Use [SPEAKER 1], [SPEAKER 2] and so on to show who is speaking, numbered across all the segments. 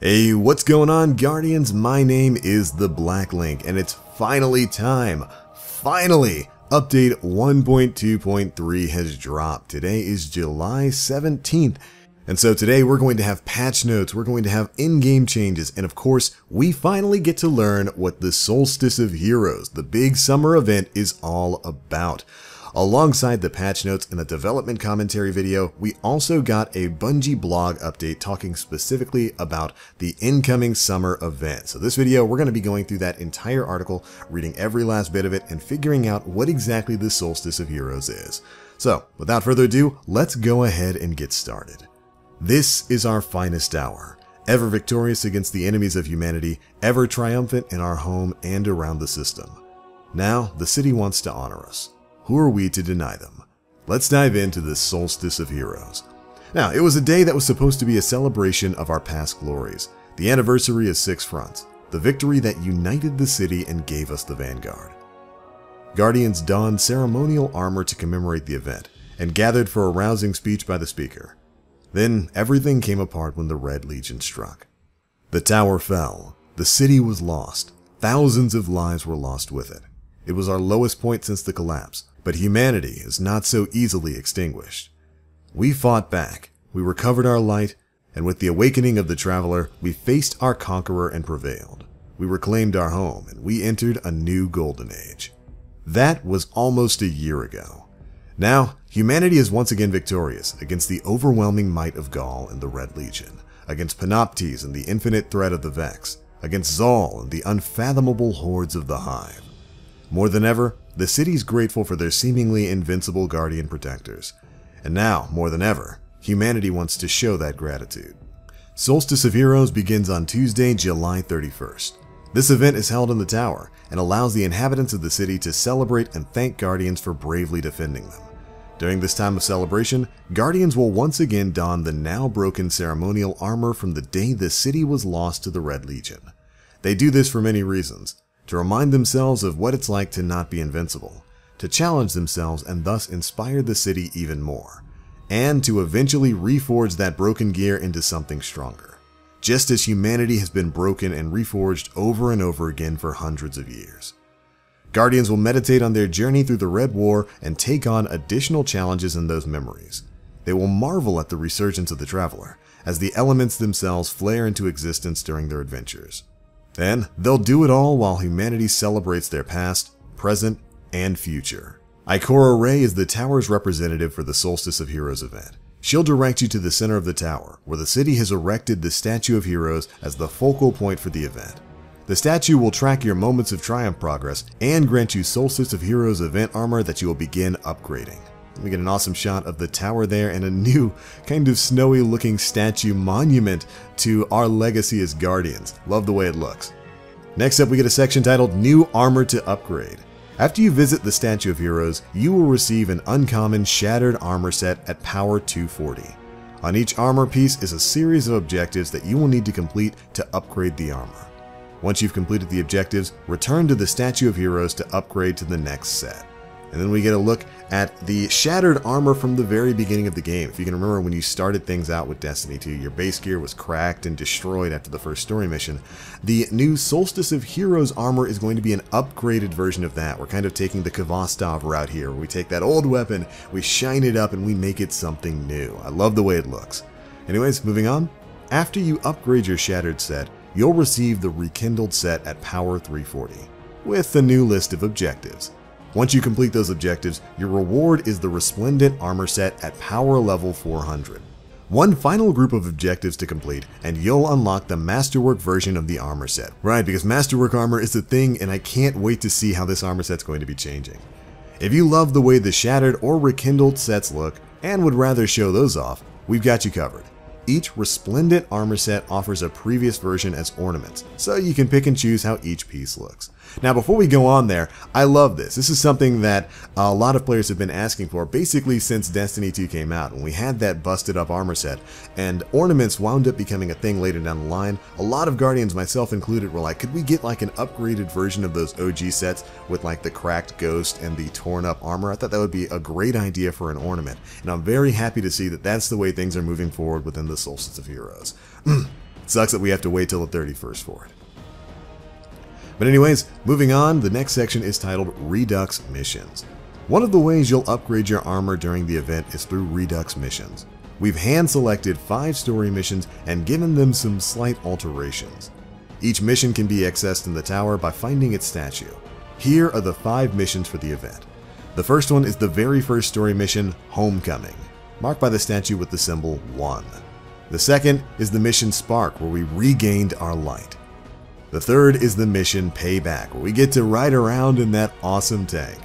[SPEAKER 1] Hey, what's going on, Guardians? My name is the Black Link, and it's finally time. Finally! Update 1.2.3 has dropped. Today is July 17th. And so today we're going to have patch notes, we're going to have in-game changes, and of course, we finally get to learn what the Solstice of Heroes, the big summer event, is all about. Alongside the patch notes and the development commentary video, we also got a Bungie blog update talking specifically about the incoming summer event. So this video, we're going to be going through that entire article, reading every last bit of it, and figuring out what exactly the Solstice of Heroes is. So, without further ado, let's go ahead and get started. This is our finest hour, ever victorious against the enemies of humanity, ever triumphant in our home and around the system. Now, the city wants to honor us. Who are we to deny them? Let's dive into the Solstice of Heroes. Now, it was a day that was supposed to be a celebration of our past glories. The anniversary is 6 fronts, the victory that united the city and gave us the vanguard. Guardians donned ceremonial armor to commemorate the event, and gathered for a rousing speech by the speaker. Then, everything came apart when the Red Legion struck. The tower fell, the city was lost, thousands of lives were lost with it. It was our lowest point since the collapse, but humanity is not so easily extinguished. We fought back, we recovered our light, and with the awakening of the Traveler, we faced our conqueror and prevailed. We reclaimed our home, and we entered a new golden age. That was almost a year ago. Now, humanity is once again victorious against the overwhelming might of Gaul and the Red Legion, against Panoptes and the infinite threat of the Vex, against Zal and the unfathomable hordes of the Hive. More than ever, the city's grateful for their seemingly invincible guardian protectors. And now, more than ever, humanity wants to show that gratitude. Solstice of Heroes begins on Tuesday, July 31st. This event is held in the tower and allows the inhabitants of the city to celebrate and thank Guardians for bravely defending them. During this time of celebration, Guardians will once again don the now broken ceremonial armor from the day the city was lost to the Red Legion. They do this for many reasons. To remind themselves of what it's like to not be invincible, to challenge themselves and thus inspire the city even more, and to eventually reforge that broken gear into something stronger, just as humanity has been broken and reforged over and over again for hundreds of years. Guardians will meditate on their journey through the Red War and take on additional challenges in those memories. They will marvel at the resurgence of the Traveler, as the elements themselves flare into existence during their adventures. Then, they'll do it all while humanity celebrates their past, present, and future. Ikora Rey is the tower's representative for the Solstice of Heroes event. She'll direct you to the center of the tower, where the city has erected the Statue of Heroes as the focal point for the event. The statue will track your moments of triumph progress and grant you Solstice of Heroes event armor that you will begin upgrading. We get an awesome shot of the tower there and a new, kind of snowy looking statue monument to our legacy as Guardians. Love the way it looks. Next up, we get a section titled New Armor to Upgrade. After you visit the Statue of Heroes, you will receive an uncommon Shattered Armor set at Power 240. On each armor piece is a series of objectives that you will need to complete to upgrade the armor. Once you've completed the objectives, return to the Statue of Heroes to upgrade to the next set. And then we get a look at the shattered armor from the very beginning of the game. If you can remember, when you started things out with Destiny 2, your base gear was cracked and destroyed after the first story mission. The new Solstice of Heroes armor is going to be an upgraded version of that. We're kind of taking the Kvostov route here, where we take that old weapon, we shine it up, and we make it something new. I love the way it looks. Anyways, moving on. After you upgrade your shattered set, you'll receive the rekindled set at Power 340, with a new list of objectives. Once you complete those objectives, your reward is the Resplendent Armor set at Power Level 400. One final group of objectives to complete, and you'll unlock the Masterwork version of the armor set. Right, because Masterwork armor is the thing, and I can't wait to see how this armor set's going to be changing. If you love the way the Shattered or Rekindled sets look, and would rather show those off, we've got you covered. Each Resplendent armor set offers a previous version as ornaments, so you can pick and choose how each piece looks. Now, before we go on there, I love this. This is something that a lot of players have been asking for basically since Destiny 2 came out, when we had that busted up armor set, and ornaments wound up becoming a thing later down the line. A lot of Guardians, myself included, were like, could we get like an upgraded version of those OG sets with like the cracked ghost and the torn up armor? I thought that would be a great idea for an ornament, and I'm very happy to see that that's the way things are moving forward within the Solstice of Heroes. Sucks that we have to wait till the 31st for it. But anyways, moving on, the next section is titled Redux Missions. One of the ways you'll upgrade your armor during the event is through Redux missions. We've hand-selected 5 story missions and given them some slight alterations. Each mission can be accessed in the tower by finding its statue. Here are the 5 missions for the event. The first one is the very first story mission, Homecoming, marked by the statue with the symbol 1. The second is the mission Spark, where we regained our light. The third is the mission Payback, where we get to ride around in that awesome tank.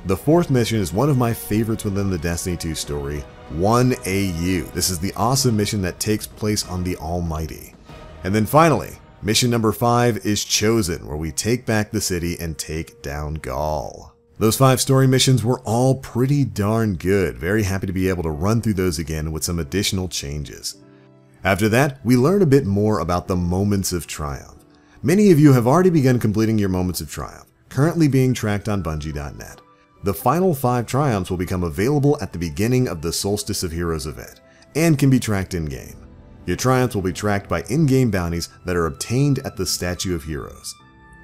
[SPEAKER 1] The fourth mission is one of my favorites within the Destiny 2 story, 1AU. This is the awesome mission that takes place on the Almighty. And then finally, mission number 5 is Chosen, where we take back the city and take down Gaul. Those 5 story missions were all pretty darn good. Very happy to be able to run through those again with some additional changes. After that, we learn a bit more about the Moments of Triumph. Many of you have already begun completing your Moments of Triumph, currently being tracked on Bungie.net. The final 5 triumphs will become available at the beginning of the Solstice of Heroes event, and can be tracked in-game. Your triumphs will be tracked by in-game bounties that are obtained at the Statue of Heroes.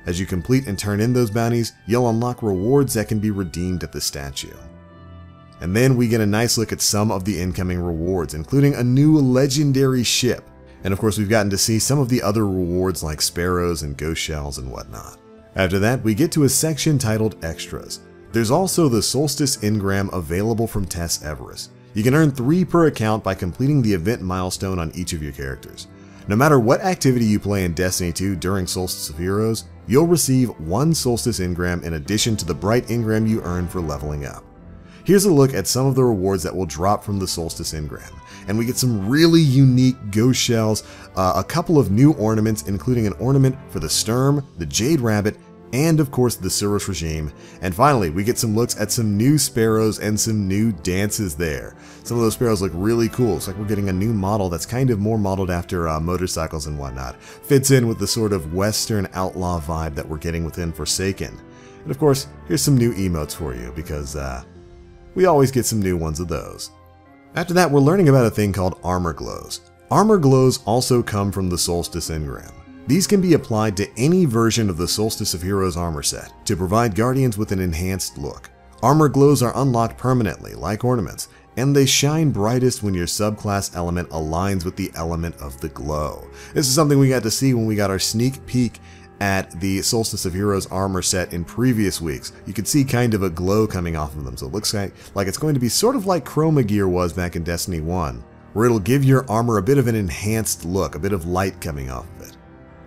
[SPEAKER 1] As you complete and turn in those bounties, you'll unlock rewards that can be redeemed at the statue. And then we get a nice look at some of the incoming rewards, including a new legendary ship. And of course, we've gotten to see some of the other rewards like sparrows and ghost shells and whatnot. After that, we get to a section titled Extras. There's also the Solstice Engram available from Tess Everest. You can earn 3 per account by completing the event milestone on each of your characters. No matter what activity you play in Destiny 2 during Solstice of Heroes, you'll receive 1 Solstice Engram in addition to the Bright Engram you earn for leveling up. Here's a look at some of the rewards that will drop from the Solstice Engram, and we get some really unique ghost shells, a couple of new ornaments including an ornament for the Sturm, the Jade Rabbit, and of course the Suros regime, and finally we get some looks at some new sparrows and some new dances there. Some of those sparrows look really cool. It's like we're getting a new model that's kind of more modeled after motorcycles and whatnot. Fits in with the sort of western outlaw vibe that we're getting within Forsaken. And of course, here's some new emotes for you, because we always get some new ones of those. After that, we're learning about a thing called Armor Glows. Armor Glows also come from the Solstice Engram. These can be applied to any version of the Solstice of Heroes armor set to provide Guardians with an enhanced look. Armor Glows are unlocked permanently, like ornaments, and they shine brightest when your subclass element aligns with the element of the glow. This is something we got to see when we got our sneak peek at the Solstice of Heroes armor set in previous weeks. You could see kind of a glow coming off of them, so it looks like it's going to be sort of like Chroma Gear was back in Destiny 1, where it'll give your armor a bit of an enhanced look, a bit of light coming off of it.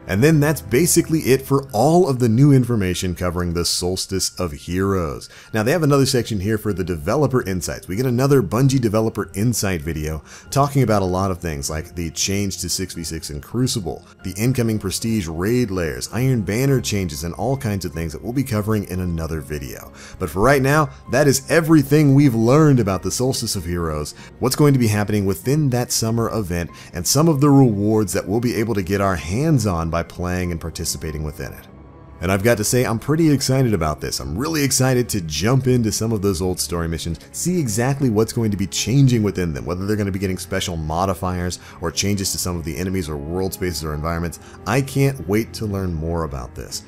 [SPEAKER 1] And then that's basically it for all of the new information covering the Solstice of Heroes. Now they have another section here for the developer insights. We get another Bungie developer insight video talking about a lot of things like the change to 6v6 in Crucible, the incoming prestige raid layers, Iron Banner changes, and all kinds of things that we'll be covering in another video. But for right now, that is everything we've learned about the Solstice of Heroes, what's going to be happening within that summer event, and some of the rewards that we'll be able to get our hands on by playing and participating within it. And I've got to say, I'm pretty excited about this. I'm really excited to jump into some of those old story missions, see exactly what's going to be changing within them, whether they're going to be getting special modifiers or changes to some of the enemies or world spaces or environments. I can't wait to learn more about this.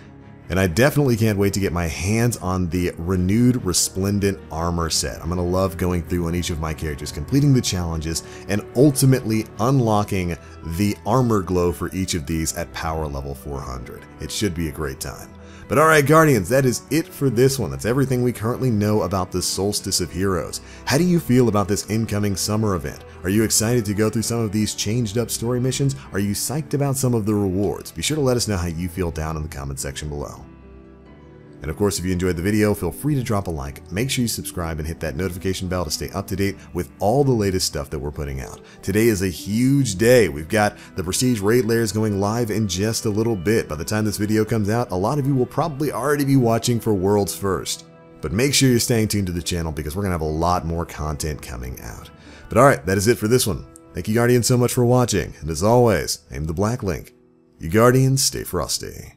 [SPEAKER 1] And I definitely can't wait to get my hands on the renewed Resplendent armor set. I'm going to love going through on each of my characters, completing the challenges, and ultimately unlocking the armor glow for each of these at power level 400. It should be a great time. But alright Guardians, that is it for this one. That's everything we currently know about the Solstice of Heroes. How do you feel about this incoming summer event? Are you excited to go through some of these changed up story missions? Are you psyched about some of the rewards? Be sure to let us know how you feel down in the comment section below. And of course, if you enjoyed the video, feel free to drop a like, make sure you subscribe and hit that notification bell to stay up to date with all the latest stuff that we're putting out. Today is a huge day. We've got the Prestige Raid Layers going live in just a little bit. By the time this video comes out, a lot of you will probably already be watching for World's First. But make sure you're staying tuned to the channel because we're going to have a lot more content coming out. But alright, that is it for this one. Thank you Guardians so much for watching, and as always, I'm the Black Link. You Guardians, stay frosty.